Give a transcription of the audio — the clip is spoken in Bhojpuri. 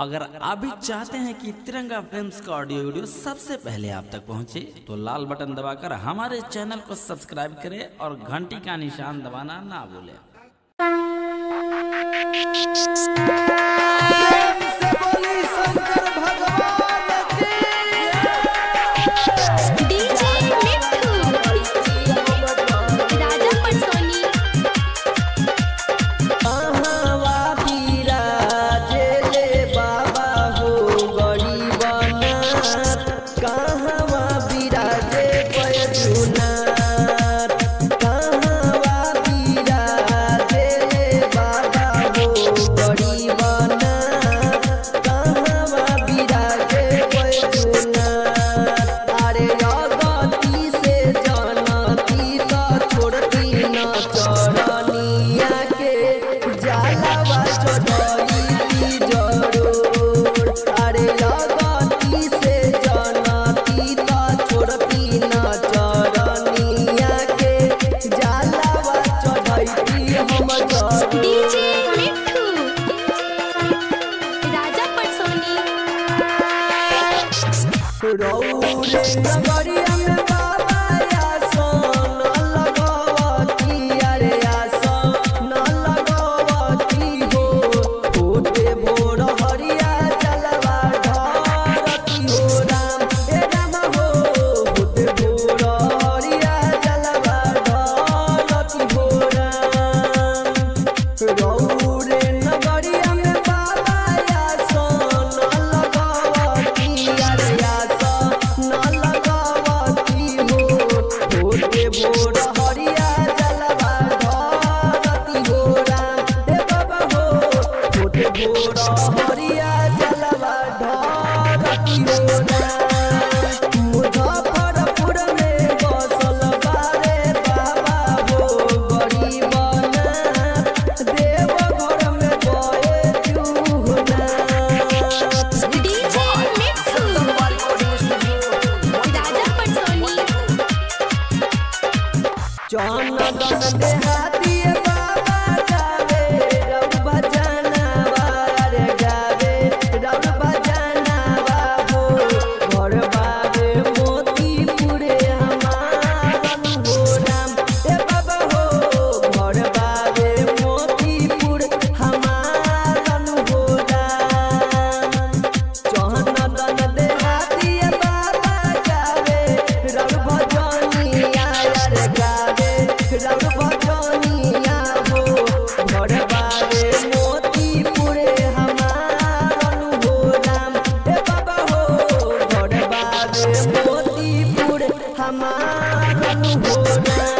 अगर आप भी चाहते हैं कि तिरंगा फिल्म्स का ऑडियो वीडियो सबसे पहले आप तक पहुंचे, तो लाल बटन दबाकर हमारे चैनल को सब्सक्राइब करें और घंटी का निशान दबाना ना भूलें। नगरिया में बाबा आसन लगवती, अरे आसन लगवती हो। होते भोर हरिया जलवा ढारती हो राम, ए राम हो। होते भोर हरिया जलवा ढारती हो राम। रौरे नगरिया में बाबा आसन लगवती, अरे भोर हरिया जलवा ढारती हो राम, हे बाबा हो। होते भोर हरिया जलवा ढारती हो राम। मुजफ्फरपुर में बसल बारे बाबा हो गरीबनाथ, देवघर में गए जुहनाथ। चौनदन देहाती बाबा गावे रब भजनवा, रे गावे रब भजनवा हो। घर बावे मोतीपुरे हमारन हो राम, ए बाबा हो। घर बावे मोतीपुर हमारन हो राम। चौनदन देहाती बाबा गावे रब भजनिया, रे गावे रब भजनिया हो। घर बावे मोतीपुरे हमारन हो राम, हे बाबा हो। घर बावे मोतीपुर हमारन हो राम।